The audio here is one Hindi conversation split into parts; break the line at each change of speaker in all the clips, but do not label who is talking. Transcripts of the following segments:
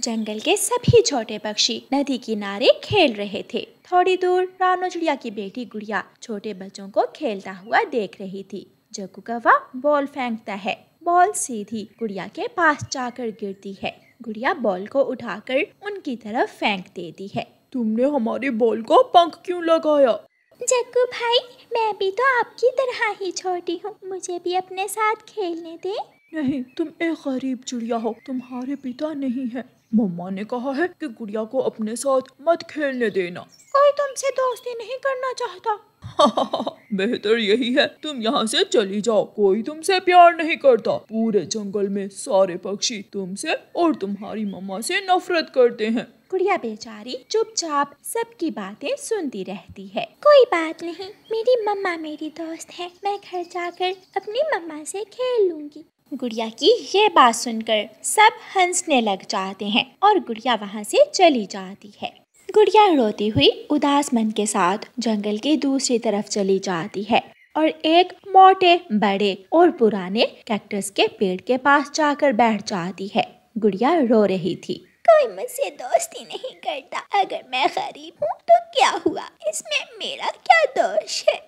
जंगल के सभी छोटे पक्षी नदी किनारे खेल रहे थे। थोड़ी दूर रानो चिड़िया की बेटी गुड़िया छोटे बच्चों को खेलता हुआ देख रही थी। जग्गू कौवा बॉल फेंकता है। बॉल सीधी गुड़िया के पास जाकर गिरती है। गुड़िया बॉल को उठाकर उनकी तरफ फेंक देती है।
तुमने हमारी बॉल को पंख क्यों लगाया?
जग्गू भाई, मैं भी तो आपकी तरह ही छोटी हूँ, मुझे भी अपने साथ खेलने दे।
नहीं, तुम एक गरीब चिड़िया हो, तुम्हारे पिता नहीं है। मम्मा ने कहा है कि गुड़िया को अपने साथ मत खेलने देना।
कोई तुमसे दोस्ती नहीं करना चाहता।
बेहतर यही है तुम यहाँ से चली जाओ। कोई तुमसे प्यार नहीं करता। पूरे जंगल में सारे पक्षी तुमसे और तुम्हारी मम्मा से नफरत करते हैं।
गुड़िया बेचारी चुपचाप सबकी बातें सुनती रहती है। कोई बात नहीं, मेरी मम्मा मेरी दोस्त है, मैं घर जाकर अपनी मम्मा से खेल लूंगी। गुड़िया की ये बात सुनकर सब हंसने लग जाते हैं और गुड़िया वहाँ से चली जाती है। गुड़िया रोती हुई उदास मन के साथ जंगल की दूसरी तरफ चली जाती है और एक मोटे बड़े और पुराने कैक्टस के पेड़ के पास जाकर बैठ जाती है। गुड़िया रो रही थी। कोई मुझसे दोस्ती नहीं करता। अगर मैं गरीब हूँ तो क्या हुआ, इसमें मेरा क्या दोष है?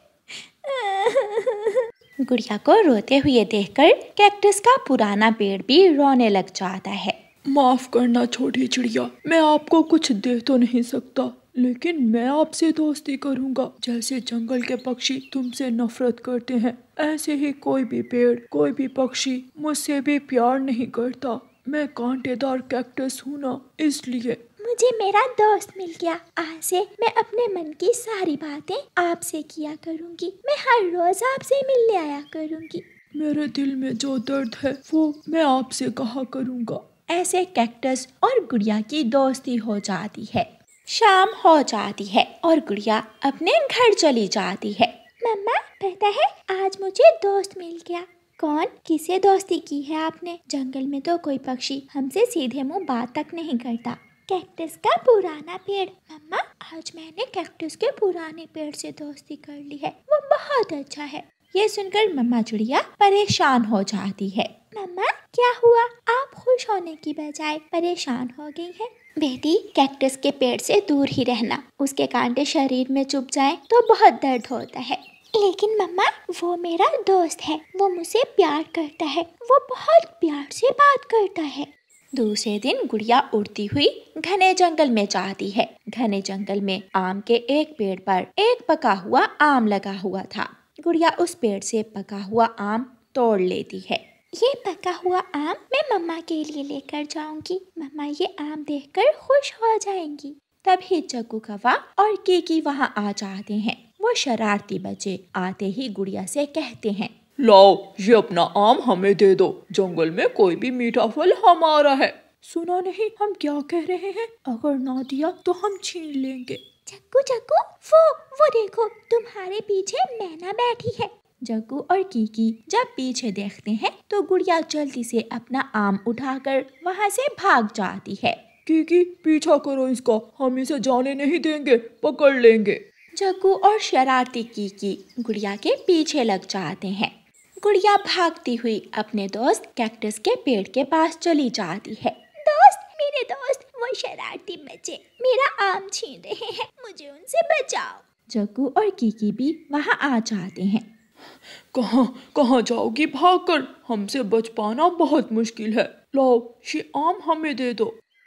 गुड़िया को रोते हुए देखकर कैक्टस का पुराना पेड़ भी रोने लग जाता है।
माफ करना छोटी चिड़िया, मैं आपको कुछ दे तो नहीं सकता, लेकिन मैं आपसे दोस्ती करूंगा। जैसे जंगल के पक्षी तुमसे नफरत करते हैं, ऐसे ही कोई भी पेड़, कोई भी पक्षी मुझसे भी प्यार नहीं करता। मैं कांटेदार कैक्टस हूँ ना, इसलिए।
मुझे मेरा दोस्त मिल गया। आज से मैं अपने मन की सारी बातें आपसे किया करूँगी। मैं हर रोज आपसे मिलने आया करूँगी।
मेरे दिल में जो दर्द है वो मैं आपसे कहा करूँगा।
ऐसे कैक्टस और गुड़िया की दोस्ती हो जाती है। शाम हो जाती है और गुड़िया अपने घर चली जाती है। मम्मा, पता है आज मुझे दोस्त मिल गया। कौन? किससे दोस्ती की है आपने? जंगल में तो कोई पक्षी हमसे सीधे मुंह बात तक नहीं करता। कैक्टस का पुराना पेड़। मम्मा, आज मैंने कैक्टस के पुराने पेड़ से दोस्ती कर ली है, वो बहुत अच्छा है। ये सुनकर मम्मा चिड़िया परेशान हो जाती है। मम्मा, क्या हुआ? आप खुश होने की बजाय परेशान हो गई हैं। बेटी, कैक्टस के पेड़ से दूर ही रहना, उसके कांटे शरीर में चुभ जाएं तो बहुत दर्द होता है। लेकिन मम्मा, वो मेरा दोस्त है, वो मुझसे प्यार करता है, वो बहुत प्यार से बात करता है। दूसरे दिन गुड़िया उड़ती हुई घने जंगल में जाती है। घने जंगल में आम के एक पेड़ पर एक पका हुआ आम लगा हुआ था। गुड़िया उस पेड़ से पका हुआ आम तोड़ लेती है। ये पका हुआ आम मैं मम्मा के लिए लेकर जाऊंगी। मम्मा ये आम देखकर खुश हो जाएंगी। तभी जग्गू कौवा और कीकी वहाँ आ जाते हैं। वो शरारती बच्चे आते ही गुड़िया से कहते हैं,
लाओ, ये अपना आम हमें दे दो। जंगल में कोई भी मीठा फल हमारा है। सुना नहीं हम क्या कह रहे हैं? अगर ना दिया तो हम छीन लेंगे।
जग्गू जग्गू, वो देखो, तुम्हारे पीछे मैना बैठी है। जग्गू और कीकी जब पीछे देखते हैं तो गुड़िया जल्दी से अपना आम उठाकर वहाँ से भाग जाती है।
कीकी, पीछा करो इसका, हम इसे जाने नहीं देंगे, पकड़ लेंगे।
जग्गू और शरारती कीकी गुड़िया के पीछे लग जाते हैं। गुड़िया भागती हुई अपने दोस्त कैक्टस के पेड़ के पास चली जाती है। दोस्त, मेरे दोस्त, वो शरारती बच्चे मेरा आम छीन रहे हैं, मुझे उनसे बचाओ। जग्गू और कीकी भी वहाँ आ जाते हैं।
कहाँ जाओगी भागकर? हमसे बच पाना बहुत मुश्किल है। लाओ, ये आम हमें दे दो।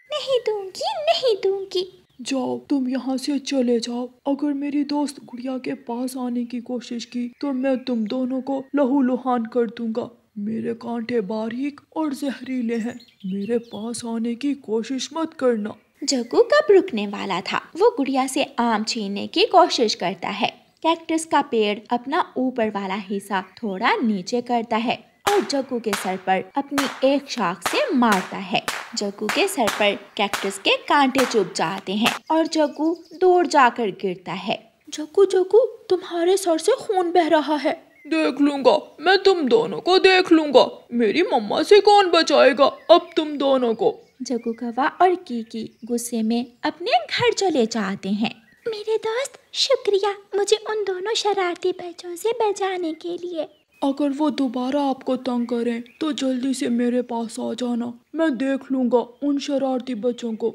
नहीं दूंगी, नहीं दूंगी।
जाओ, तुम यहाँ से चले जाओ। अगर मेरी दोस्त गुड़िया के पास आने की कोशिश की तो मैं तुम दोनों को लहूलुहान कर दूंगा। मेरे कांटे बारीक और जहरीले हैं, मेरे पास आने की कोशिश मत करना।
जग्गू कब रुकने वाला था। वो गुड़िया से आम छीनने की कोशिश करता है। कैक्टस का पेड़ अपना ऊपर वाला हिस्सा थोड़ा नीचे करता है और जग्गू के सर पर अपनी एक शाख से मारता है। जग्गू के सर पर कैक्टस के कांटे चुभ जाते हैं और जग्गू दूर जाकर गिरता है।
जग्गू जग्गू, तुम्हारे सर से खून बह रहा है। देख लूंगा, मैं तुम दोनों को देख लूंगा। मेरी मम्मा से कौन बचाएगा अब तुम दोनों को?
जग्गू कौवा और कीकी गुस्से में अपने घर चले जाते हैं। मेरे दोस्त, शुक्रिया मुझे उन दोनों शरारती बच्चों से बचाने के लिए।
अगर वो दोबारा आपको तंग करें तो जल्दी से मेरे पास आ जाना, मैं देख लूंगा उन शरारती बच्चों को।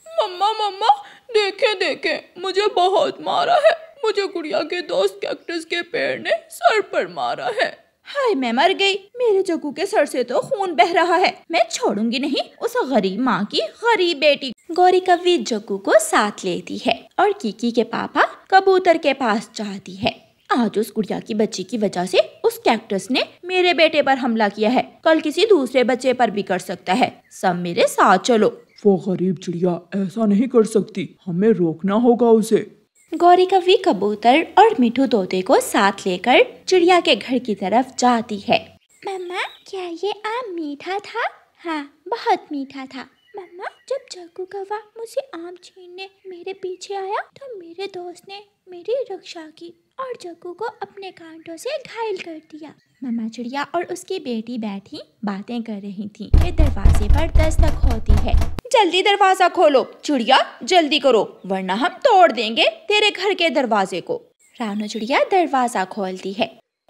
मम्मा मम्मा, देखे देखे, मुझे बहुत मारा है, मुझे गुड़िया के दोस्त कैक्टस के पेड़ ने सर पर मारा है।
हाय मैं मर गई, मेरे जग्गू के सर से तो खून बह रहा है। मैं छोड़ूंगी नहीं उस गरीब माँ की गरीब बेटी। गौरी कव्वी जग्गू को साथ लेती है और कीकी के पापा कबूतर के पास जाती है। आज उस गुड़िया की बच्ची की वजह से उस कैक्टस ने मेरे बेटे पर हमला किया है, कल किसी दूसरे बच्चे पर भी कर सकता है। सब मेरे साथ चलो।
वो गरीब चिड़िया ऐसा नहीं कर सकती, हमें रोकना होगा उसे।
गौरी कव्वी कबूतर और मिठू तोते को साथ लेकर चिड़िया के घर की तरफ जाती है। मम्मा, क्या ये आम मीठा था? हाँ, बहुत मीठा था। मम्मा, जब जग्गू कौवा मुझे आम छीनने मेरे पीछे आया तो मेरे दोस्त ने मेरी रक्षा की और जग्गू को अपने कांटों से घायल कर दिया। मम्मा चिड़िया और उसकी बेटी बैठी बातें कर रही थी कि दरवाजे पर दस्तक होती है। जल्दी दरवाजा खोलो चिड़िया, जल्दी करो वरना हम तोड़ देंगे तेरे घर के दरवाजे को। रानू चिड़िया दरवाजा खोलती है।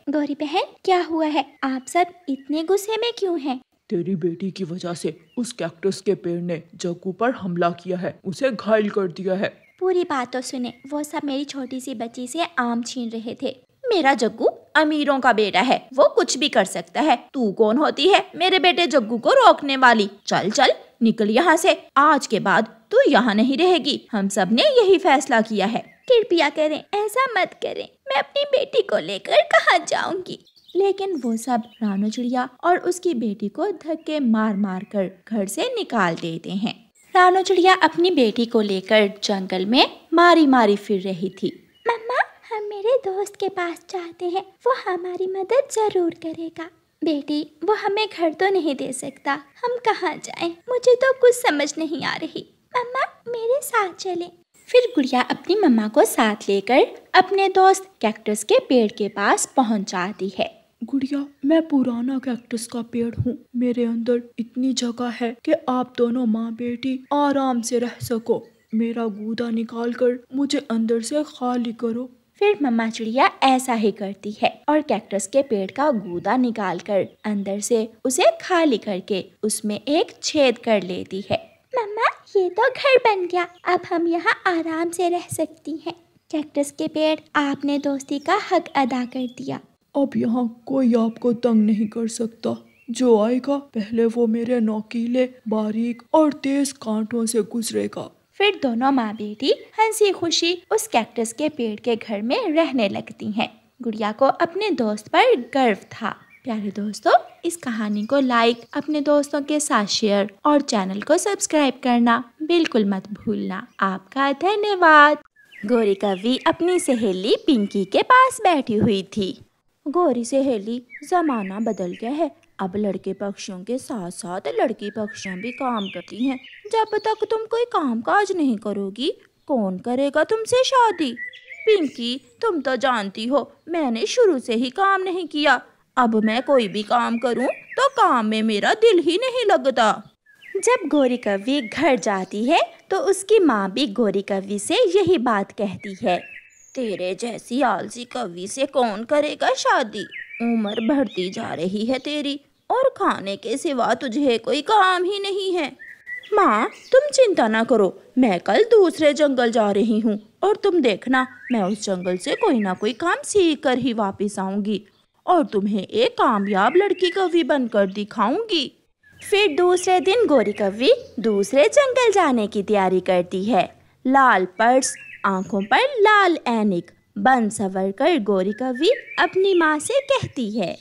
गौरी बहन, क्या हुआ है? आप सब इतने गुस्से में क्यों हैं?
तेरी बेटी की वजह से उस कैक्टस के पेड़ ने जग्गू पर हमला किया है, उसे घायल कर दिया है।
पूरी बात तो सुने, वो सब मेरी छोटी सी बच्ची से आम छीन रहे थे। मेरा जग्गू अमीरों का बेटा है, वो कुछ भी कर सकता है। तू कौन होती है मेरे बेटे जग्गू को रोकने वाली? चल चल निकल यहाँ से, आज के बाद तू यहाँ नहीं रहेगी। हम सब ने यही फैसला किया है। कृपया करें, ऐसा मत करें, मैं अपनी बेटी को लेकर कहाँ जाऊंगी? लेकिन वो सब रानू चिड़िया और उसकी बेटी को धक्के मार मार कर घर से निकाल देते हैं। रानू चिड़िया अपनी बेटी को लेकर जंगल में मारी मारी फिर रही थी। मम्मा, हम मेरे दोस्त के पास जाते हैं, वो हमारी मदद जरूर करेगा। बेटी, वो हमें घर तो नहीं दे सकता, हम कहाँ जाएं? मुझे तो कुछ समझ नहीं आ रही। मम्मा, मेरे साथ चलें। फिर गुड़िया अपनी मम्मा को साथ लेकर अपने दोस्त कैक्टस के पेड़ के पास पहुंच जाती है।
गुड़िया, मैं पुराना कैक्टस का पेड़ हूँ, मेरे अंदर इतनी जगह है कि आप दोनों माँ बेटी आराम से रह सको। मेरा गूदा निकाल कर मुझे अंदर से खाली करो।
फिर मम्मा चिड़िया ऐसा ही करती है और कैक्टस के पेड़ का गूदा निकाल कर अंदर से उसे खाली करके उसमें एक छेद कर लेती है। मम्मा, ये तो घर बन गया, अब हम यहाँ आराम से रह सकती हैं। कैक्टस के पेड़, आपने दोस्ती का हक अदा कर दिया।
अब यहाँ कोई आपको तंग नहीं कर सकता। जो आएगा पहले वो मेरे नोकीले, बारीक और तेज कांटों से गुजरेगा।
फिर दोनों माँ बेटी हंसी खुशी उस कैक्टस के पेड़ के घर में रहने लगती हैं। गुड़िया को अपने दोस्त पर गर्व था। प्यारे दोस्तों, इस कहानी को लाइक, अपने दोस्तों के साथ शेयर और चैनल को सब्सक्राइब करना बिल्कुल मत भूलना। आपका धन्यवाद। गौरी कव्वी अपनी सहेली पिंकी के पास बैठी हुई थी। गौरी सहेली, जमाना बदल गया है, अब लड़के पक्षियों के साथ साथ लड़की पक्षियां भी काम करती हैं। जब तक तुम कोई काम काज नहीं करोगी, कौन करेगा तुमसे शादी? पिंकी, तुम तो जानती हो मैंने शुरू से ही काम नहीं किया। अब मैं कोई भी काम करूं तो काम में मेरा दिल ही नहीं लगता। जब गौरी कव्वी घर जाती है तो उसकी माँ भी गौरी कव्वी से यही बात कहती है। तेरे जैसी आलसी कव्वी से कौन करेगा शादी? उम्र बढ़ती जा रही है तेरी और खाने के सिवा तुझे कोई काम ही नहीं है। माँ, तुम चिंता ना करो, मैं कल दूसरे जंगल जा रही हूँ और तुम देखना, मैं उस जंगल से कोई ना कोई काम सीख कर ही वापस आऊंगी और तुम्हें एक कामयाब लड़की कव्वी बनकर दिखाऊंगी। फिर दूसरे दिन गौरी कव्वी दूसरे जंगल जाने की तैयारी करती है। लाल पर्स, आंखों पर लाल ऐनिक, बन सवर कर गौरी कव्वी अपनी माँ से कहती है,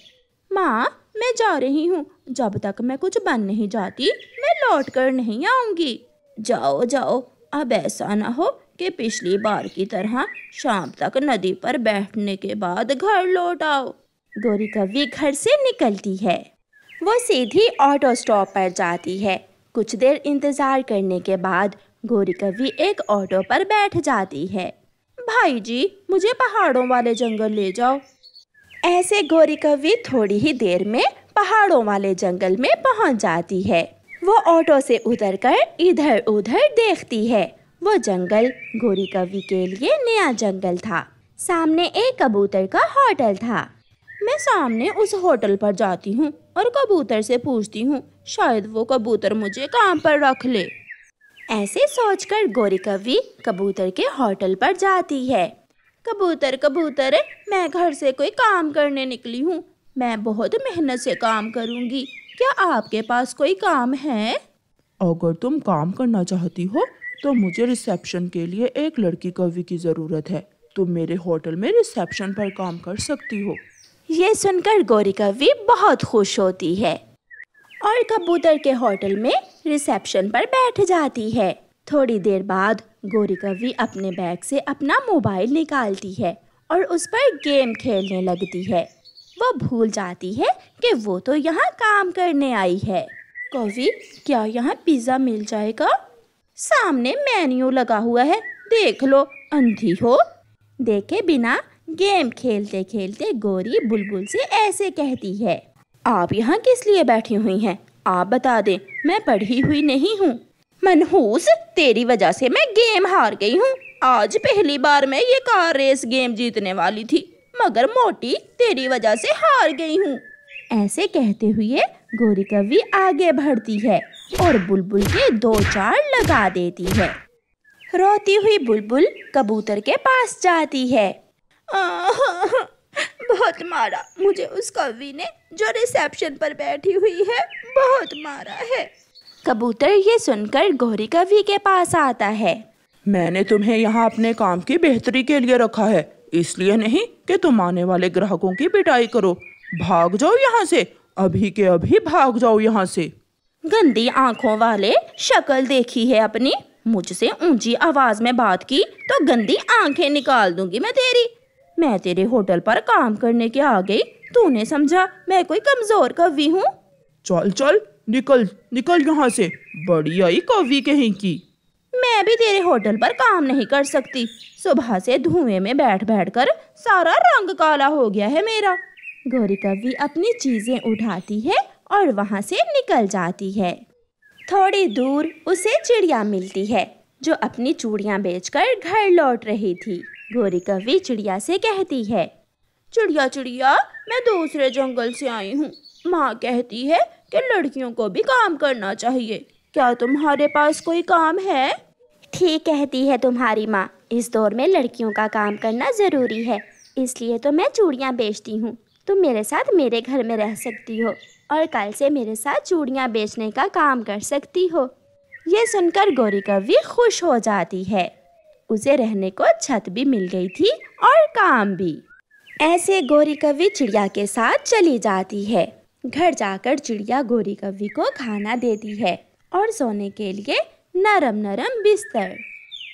माँ, मैं जा रही हूँ, जब तक मैं कुछ बन नहीं जाती मैं लौट कर नहीं आऊंगी। जाओ जाओ, अब ऐसा ना हो कि पिछली बार की तरह शाम तक नदी पर बैठने के बाद घर लौट आओ। गौरी कव्वी घर से निकलती है। वो सीधी ऑटो स्टॉप पर जाती है। कुछ देर इंतजार करने के बाद गौरी कव्वी एक ऑटो पर बैठ जाती है। भाई जी, मुझे पहाड़ों वाले जंगल ले जाओ। ऐसे गौरी कव्वी थोड़ी ही देर में पहाड़ों वाले जंगल में पहुंच जाती है। वो ऑटो से उतरकर इधर उधर देखती है। वो जंगल गौरी कव्वी के लिए नया जंगल था। सामने एक कबूतर का होटल था। मैं सामने उस होटल पर जाती हूँ और कबूतर से पूछती हूँ, शायद वो कबूतर मुझे काम पर रख ले। ऐसे सोचकर गोरी कौवी कबूतर के होटल पर जाती है। कबूतर कबूतर, मैं घर से कोई काम करने निकली हूँ। मैं बहुत मेहनत से काम करूँगी। क्या आपके पास कोई काम है?
अगर तुम काम करना चाहती हो तो मुझे रिसेप्शन के लिए एक लड़की कौवी की ज़रूरत है। तुम मेरे होटल में रिसेप्शन पर काम कर सकती हो।
ये सुनकर गोरी कौवी बहुत खुश होती है और कबूतर के होटल में रिसेप्शन पर बैठ जाती है। थोड़ी देर बाद गोरी कौवी अपने बैग से अपना मोबाइल निकालती है और उस पर गेम खेलने लगती है। वो भूल जाती है कि वो तो यहाँ काम करने आई है। कौवी, क्या यहाँ पिज़्ज़ा मिल जाएगा? सामने मेन्यू लगा हुआ है, देख लो, अंधी हो। देखे बिना गेम खेलते खेलते गोरी बुलबुल से ऐसे कहती है, आप यहाँ किस लिए बैठी हुई हैं? आप बता दें, मैं पढ़ी हुई नहीं हूँ। मनहूस, तेरी वजह से मैं गेम हार गई हूँ। आज पहली बार मैं ये कार रेस गेम जीतने वाली थी, मगर मोटी तेरी वजह से हार गई हूँ। ऐसे कहते हुए गोरी कौवी आगे बढ़ती है और बुलबुल के 2-4 लगा देती है। रोती हुई बुलबुल कबूतर के पास जाती है। बहुत मारा मुझे उस कौवी ने, जो रिसेप्शन पर बैठी हुई है, बहुत मारा है। कबूतर ये सुनकर गोरी कौवी के पास आता है।
मैंने तुम्हें यहाँ अपने काम की बेहतरी के लिए रखा है, इसलिए नहीं कि तुम आने वाले ग्राहकों की पिटाई करो। भाग जाओ यहाँ से, अभी के अभी भाग जाओ यहाँ से।
गंदी आंखों वाले, शक्ल देखी है अपनी? मुझसे ऊंची आवाज में बात की तो गंदी आंखें निकाल दूंगी मैं तेरी। मैं तेरे होटल पर काम करने के आ गई, तूने समझा मैं कोई कमजोर कौवी हूँ?
चल चल, निकल निकल यहाँ से, बड़ी आई कौवी कहीं की।
मैं भी तेरे होटल पर काम नहीं कर सकती। सुबह से धुएं में बैठ बैठ कर सारा रंग काला हो गया है मेरा। गोरी कौवी अपनी चीजें उठाती है और वहाँ से निकल जाती है। थोड़ी दूर उसे चिड़िया मिलती है, जो अपनी चूड़ियाँ बेचकर घर लौट रही थी। गोरी कौवी चिड़िया से कहती है, चिड़िया चिड़िया, मैं दूसरे जंगल से आई हूँ। माँ कहती है कि लड़कियों को भी काम करना चाहिए। क्या तुम्हारे पास कोई काम है? ठीक कहती है तुम्हारी माँ, इस दौर में लड़कियों का काम करना ज़रूरी है, इसलिए तो मैं चूड़ियाँ बेचती हूँ। तुम मेरे साथ मेरे घर में रह सकती हो और कल से मेरे साथ चूड़ियाँ बेचने का काम कर सकती हो। ये सुनकर गोरी कौवी खुश हो जाती है। उसे रहने को छत भी मिल गई थी और काम भी। ऐसे गोरी कौवी चिड़िया के साथ चली जाती है। घर जाकर चिड़िया गोरी कौवी को खाना देती है और सोने के लिए नरम नरम बिस्तर।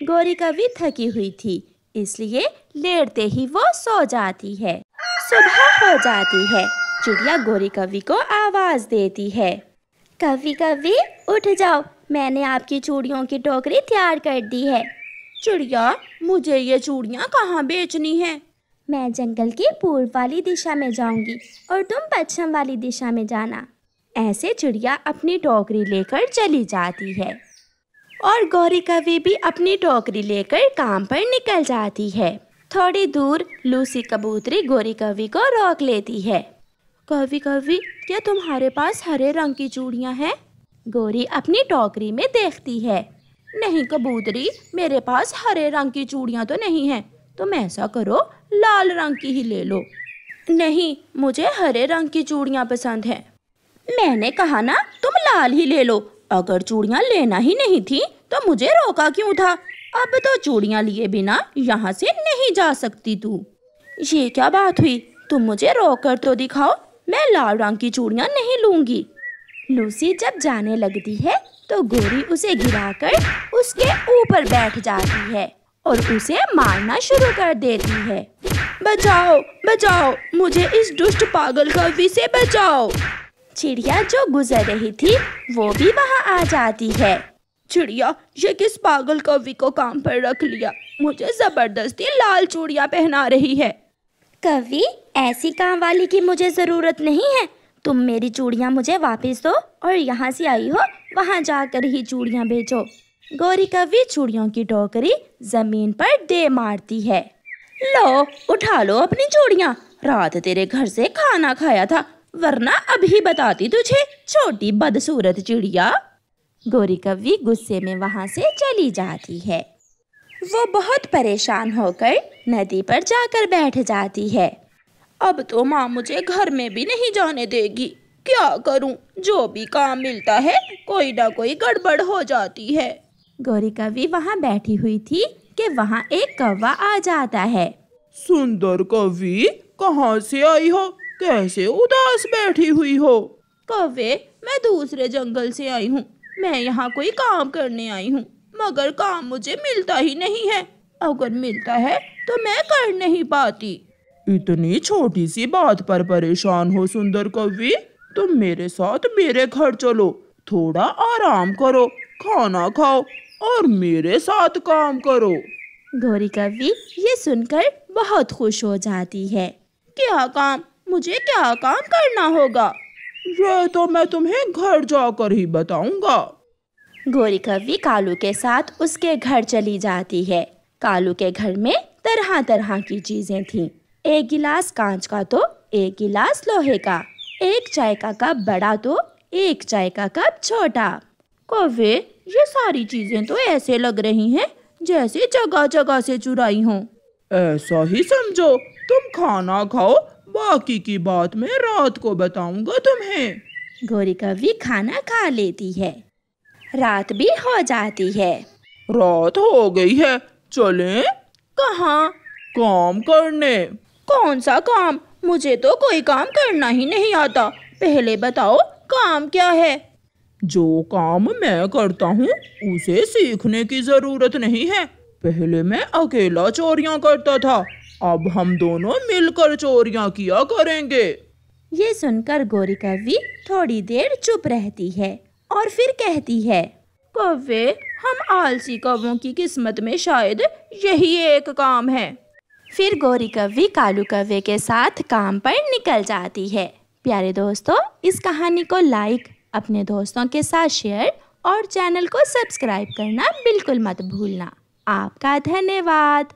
गोरी कौवी थकी हुई थी, इसलिए लेटते ही वो सो जाती है। सुबह हो जाती है। चिड़िया गोरी कौवी को आवाज देती है, कौवी कौवी उठ जाओ, मैंने आपकी चूड़ियों की टोकरी तैयार कर दी है। चिड़िया, मुझे ये चूड़ियाँ कहाँ बेचनी है? मैं जंगल की पूर्व वाली दिशा में जाऊंगी और तुम पश्चिम वाली दिशा में जाना। ऐसे चिड़िया अपनी टोकरी लेकर चली जाती है और गोरी कौवी भी अपनी टोकरी लेकर काम पर निकल जाती है। थोड़ी दूर लूसी कबूतरी गोरी कौवी को रोक लेती है। कौवी कौवी, क्या तुम्हारे पास हरे रंग की चूड़ियाँ हैं? गोरी अपनी टोकरी में देखती है। नहीं कबूतरी, मेरे पास हरे रंग की चूड़ियाँ तो नहीं हैं। तुम ऐसा करो, लाल रंग की ही ले लो। नहीं, मुझे हरे रंग की चूड़ियाँ पसंद हैं। मैंने कहा ना, तुम लाल ही ले लो। अगर चूड़ियाँ लेना ही नहीं थी तो मुझे रोका क्यों था? अब तो चूड़ियाँ लिए बिना यहाँ से नहीं जा सकती तू। ये क्या बात हुई? तुम मुझे रोक कर तो दिखाओ, मैं लाल रंग की चूड़ियाँ नहीं लूंगी। लूसी जब जाने लगती है तो गोरी उसे गिराकर उसके ऊपर बैठ जाती है और उसे मारना शुरू कर देती है। बचाओ बचाओ, मुझे इस दुष्ट पागल कौवी से बचाओ। चिड़िया जो गुजर रही थी वो भी वहाँ आ जाती है। चिड़िया, ये किस पागल कौवी को काम पर रख लिया? मुझे जबरदस्ती लाल चूड़ियाँ पहना रही है। कौवी, ऐसी काम वाली की मुझे जरूरत नहीं है। तुम मेरी चूड़ियाँ मुझे वापस दो और यहाँ से आई हो वहाँ जाकर ही चूड़ियाँ बेचो। गोरी कौवी चूड़ियों की टोकरी जमीन पर दे मारती है। लो, उठा लो अपनी चूड़ियाँ, रात तेरे घर से खाना खाया था, वरना अभी बताती तुझे, छोटी बदसूरत चिड़िया। गौरी कव्वी गुस्से में वहाँ से चली जाती है। वो बहुत परेशान होकर नदी पर जाकर बैठ जाती है। अब तो माँ मुझे घर में भी नहीं जाने देगी, क्या करूं? जो भी काम मिलता है कोई ना कोई गड़बड़ हो जाती है। गौरी कव्वी वहाँ बैठी हुई थी कि वहाँ एक कौवा आ जाता है।
सुंदर कव्वी, कहाँ से आई हो? कैसे उदास बैठी हुई हो?
कौवे, मैं दूसरे जंगल से आई हूँ। मैं यहाँ कोई काम करने आई हूँ, मगर काम मुझे मिलता ही नहीं है। अगर मिलता है तो मैं कर नहीं पाती।
इतनी छोटी सी बात पर परेशान हो सुंदर कव्वी? तुम मेरे साथ मेरे घर चलो, थोड़ा आराम करो, खाना खाओ और मेरे साथ काम करो।
गौरी कव्वी ये सुनकर बहुत खुश हो जाती है। क्या काम? मुझे क्या काम करना होगा?
ये तो मैं तुम्हें घर जाकर ही बताऊंगा।
गौरी कव्वी कालू के साथ उसके घर चली जाती है। कालू के घर में तरह तरह की चीजें थीं। एक गिलास कांच का तो एक गिलास लोहे का, एक चाय का कप बड़ा तो एक चाय का कप छोटा। कौवे, ये सारी चीजें तो ऐसे लग रही हैं जैसे जगह जगह से चुराई हों।
ऐसा ही समझो, तुम खाना खाओ, बाकी की बात मैं रात को बताऊंगा तुम्हें।
गौरी कव्वी खाना खा लेती है। रात भी हो जाती है।
रात हो गई है, चलें?
कहाँ?
काम करने।
कौन सा काम? मुझे तो कोई काम करना ही नहीं आता। पहले बताओ काम क्या है?
जो काम मैं करता हूँ उसे सीखने की जरूरत नहीं है। पहले मैं अकेला चोरियां करता था, अब हम दोनों मिलकर चोरियां किया करेंगे।
ये सुनकर गौरी कव्वी थोड़ी देर चुप रहती है और फिर कहती है, कौवे, हम आलसी कौवों की किस्मत में शायद यही एक काम है। फिर गौरी कव्वी कालू कौवे के साथ काम पर निकल जाती है। प्यारे दोस्तों, इस कहानी को लाइक, अपने दोस्तों के साथ शेयर और चैनल को सब्सक्राइब करना बिल्कुल मत भूलना। आपका धन्यवाद।